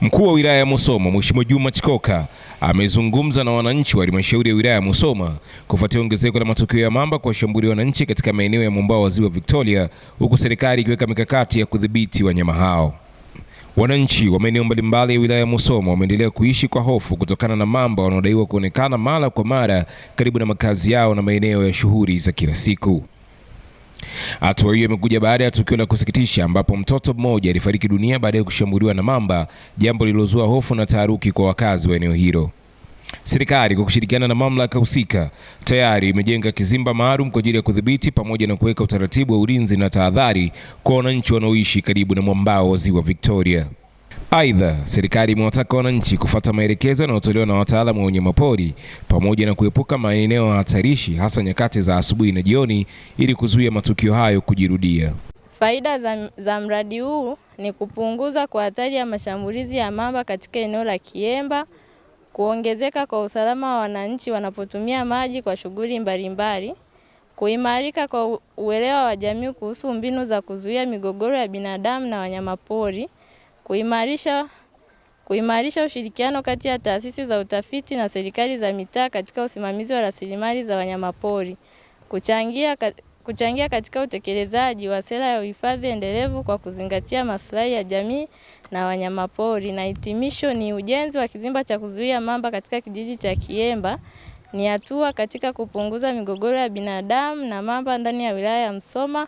Mkuu wa wilaya ya Musoma Mheshimiwa Juma Chikoka amezungumza na wananchi wa halmashauri ya wilaya ya Musoma kufuatia ongezeko la matukio ya mamba kuwashambulia wananchi katika maeneo ya mwambao wa Ziwa Victoria, huku serikali ikiweka mikakati ya kudhibiti wanyama hao. Wananchi wa maeneo mbalimbali ya wilaya ya Musoma wameendelea kuishi kwa hofu kutokana na mamba wanaodaiwa kuonekana mara kwa mara karibu na makazi yao na maeneo ya shughuli za kila siku. Hatua hiyo imekuja baada ya tukio la kusikitisha ambapo mtoto mmoja alifariki dunia baada ya kushambuliwa na mamba, jambo lililozua hofu na taharuki kwa wakazi wa eneo hilo. Serikali kwa kushirikiana na mamlaka husika tayari imejenga kizimba maalum kwa ajili ya kudhibiti pamoja na kuweka utaratibu wa ulinzi na tahadhari kwa wananchi wanaoishi karibu na mwambao wa Ziwa Victoria. Aidha, serikali imewataka wananchi kufuata maelekezo yanayotolewa na wataalamu wa wanyamapori pamoja na kuepuka maeneo hatarishi hasa nyakati za asubuhi na jioni ili kuzuia matukio hayo kujirudia. Faida za mradi huu ni kupunguza kwa hatari ya mashambulizi ya mamba katika eneo la Kiemba, kuongezeka kwa usalama wa wananchi wanapotumia maji kwa shughuli mbalimbali, kuimarika kwa uelewa wa jamii kuhusu mbinu za kuzuia migogoro ya binadamu na wanyamapori, kuimarisha ushirikiano kati ya taasisi za utafiti na serikali za mitaa katika usimamizi wa rasilimali za wanyamapori, kuchangia katika utekelezaji wa sera ya uhifadhi endelevu kwa kuzingatia maslahi ya jamii na wanyamapori. Na hitimisho ni ujenzi wa kizimba cha kuzuia mamba katika kijiji cha Kiemba ni hatua katika kupunguza migogoro ya binadamu na mamba ndani ya wilaya ya Musoma,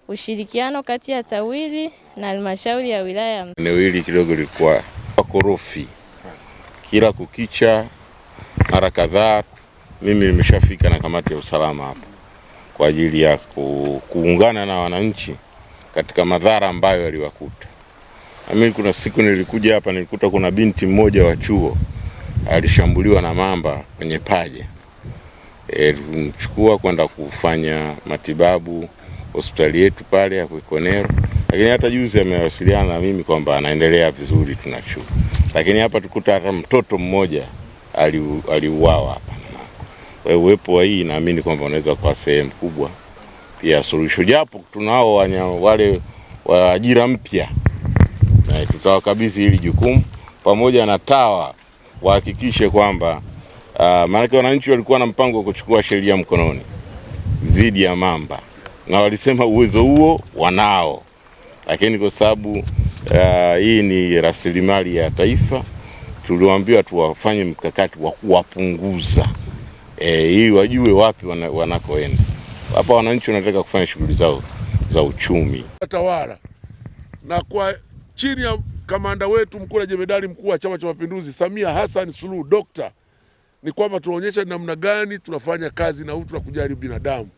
ushirikiano kati ya TAWIRI na halmashauri ya wilaya ya Musoma. Eneo hili kidogo lilikuwa korofi. Kila kukicha mara kadhaa mimi nimeshafika na kamati ya usalama hapa kwa ajili ya kuungana na wananchi katika madhara ambayo yaliwakuta. Mimi kuna siku nilikuja hapa nilikuta kuna binti mmoja wa chuo alishambuliwa na mamba kwenye paja. Tulimchukua kwenda kufanya matibabu hospitali yetu pale ya Ikonero, lakini hata juzi amewasiliana na mimi kwamba anaendelea vizuri tunachua. Lakini hapa tukuta hata mtoto mmoja aliuawa hapa. Kwa uwepo wa hii naamini kwamba unaweza kwa sehemu kubwa pia suluhisho, japo tunao wale wa ajira mpya na tutawakabidhi hili jukumu pamoja na TAWA wahakikishe kwamba maana wananchi walikuwa na mpango wa kuchukua sheria mkononi dhidi ya mamba na walisema uwezo huo wanao, lakini kwa sababu hii ni rasilimali ya taifa tuliwaambiwa tuwafanye mkakati wa kuwapunguza ili wajue wapi wanakoenda. Hapa wananchi wanataka kufanya shughuli zao za uchumi. Tawala na kwa chini ya kamanda wetu mkuu na jemedari mkuu wa Chama cha Mapinduzi Samia Hassan Suluhu Dokta, ni kwamba tunaonyesha namna gani tunafanya kazi na utu na kujali binadamu.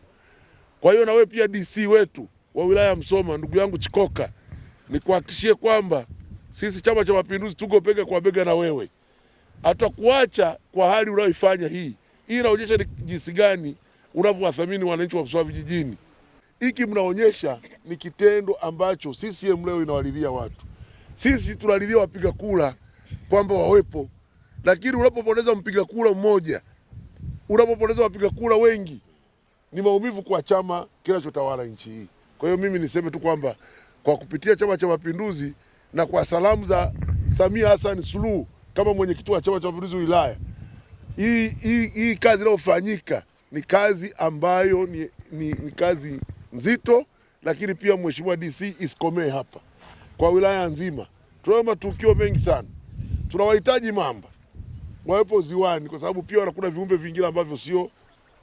Kwa hiyo na wewe pia DC wetu wa wilaya ya Musoma, ndugu yangu Chikoka, ni kuhakikishie kwamba sisi Chama cha Mapinduzi tuko bega kwa bega na wewe. Hatakuacha kwa hali unayoifanya hii. Hii inaonyesha jinsi gani unavyowathamini wananchi wa Musoma vijijini. Hiki mnaonyesha ni kitendo ambacho CCM leo inawalilia watu. Sisi tunalilia wapiga kura kwamba wawepo. Lakini unapopoteza mpiga kura mmoja, unapopoteza wapiga kura wengi, ni maumivu kwa chama kinachotawala nchi hii. Kwa hiyo mimi niseme tu kwamba kwa kupitia Chama cha Mapinduzi na kwa salamu za Samia Hassan Suluhu kama mwenyekiti wa Chama cha Mapinduzi wilaya, hii kazi inayofanyika ni kazi ambayo ni kazi nzito, lakini pia Mheshimiwa DC isikomee hapa. Kwa wilaya nzima tunao matukio mengi sana. Tunawahitaji mamba wawepo ziwani kwa sababu pia wanakuna viumbe vingine ambavyo sio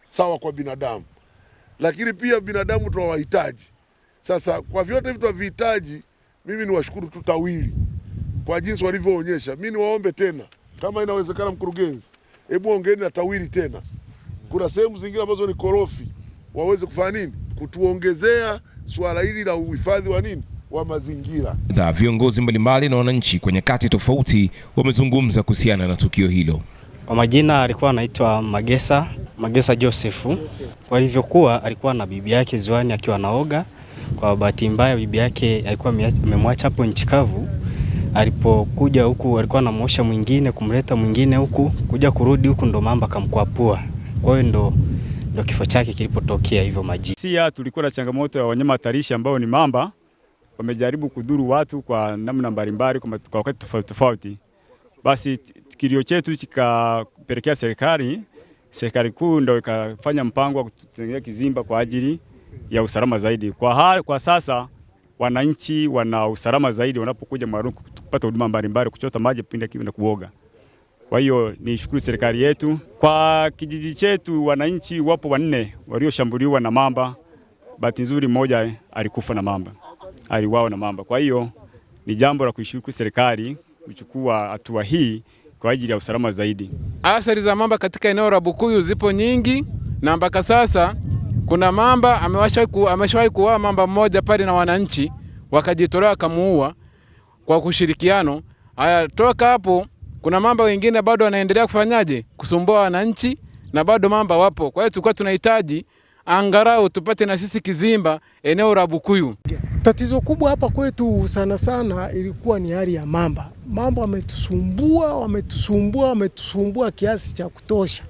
sawa kwa binadamu. Lakini pia binadamu tunawahitaji. Sasa kwa vyote vitu tunavihitaji, mimi niwashukuru tu TAWIRI kwa jinsi walivyoonyesha. Mimi niwaombe tena kama inawezekana, mkurugenzi, hebu ongeeni na TAWIRI tena. Kuna sehemu zingine ambazo ni korofi, waweze kufanya nini? Kutuongezea swala hili la uhifadhi wa nini? Wa mazingira. Viongozi mbalimbali na wananchi kwenye kati tofauti wamezungumza kuhusiana na tukio hilo. Kwa majina alikuwa anaitwa Magesa Joseph. Kwa hivyokuwa alikuwa na bibi yake ziwani akiwa naoga. Kwa bahati mbaya bibi yake alikuwa amemwacha hapo nchi kavu. Alipokuja huku alikuwa anamuosha mwingine kumleta mwingine huku, kuja kurudi huku ndo mamba kamkwapua. Kwa hiyo ndo kifo chake kilipotokea hivyo maji. Tulikuwa na changamoto ya wanyama hatarishi ambao ni mamba wamejaribu kudhuru watu kwa namna mbalimbali kwa wakati tofauti tofauti. Basi kilio chetu kikapelekea serikali kuu ndio ikafanya mpango wa kutengeneza kizimba kwa ajili ya usalama zaidi. Kwa sasa wananchi wana usalama zaidi wanapokuja Mwaruku kupata huduma mbalimbali, kuchota maji pindi kivu na kuoga. Kwa hiyo nishukuru serikali yetu. Kwa kijiji chetu wananchi wapo 4 walioshambuliwa na mamba. Bahati nzuri mmoja alikufa na mamba. Aliuawa na mamba. Kwa hiyo ni jambo la kuishukuru serikali kuchukua hatua hii kwa ajili ya usalama zaidi. Athari za mamba katika eneo la Bukuyu zipo nyingi, na mpaka sasa kuna mamba ameshawahi kuua mamba mmoja pale na wananchi wakajitolea kumuua kwa kushirikiano. Haya, toka hapo kuna mamba wengine bado wanaendelea kufanyaje? Kusumbua wananchi na bado mamba wapo. Kwa hiyo tulikuwa tunahitaji angalau tupate na sisi kizimba eneo la Bukuyu. Tatizo kubwa hapa kwetu sana sana ilikuwa ni hali ya mamba. Mamba wametusumbua kiasi cha kutosha.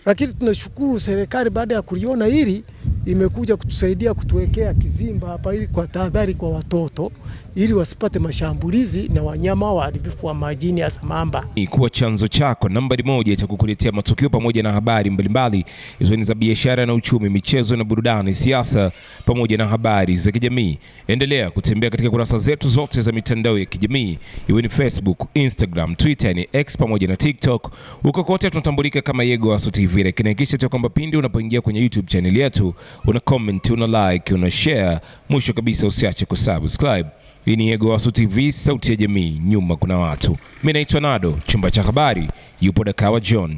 Lakini tunashukuru serikali baada ya kuliona hili imekuja kutusaidia kutuwekea kizimba hapa ili kwa tahadhari kwa watoto ili wasipate mashambulizi na wanyama waharibifu wa majini ya mamba. Kuwa chanzo chako nambari 1 cha kukuletea matukio pamoja na habari mbalimbali hizo ni za biashara na uchumi, michezo na burudani, siasa pamoja na habari za kijamii. Endelea kutembea katika kurasa zetu zote za mitandao ya kijamii, iwe ni Facebook, Instagram, Twitter, ni X pamoja na TikTok. Huko kote tunatambulika kama Yegowasu TV. Lakini hakikisha kwamba pindi unapoingia kwenye YouTube channel yetu una comment, una like, una share. Mwisho kabisa usiache kusubscribe. Hii ni Yegowasu TV, sauti ya jamii, nyuma kuna watu. Mimi naitwa Nado, chumba cha habari yupo Dakawa John.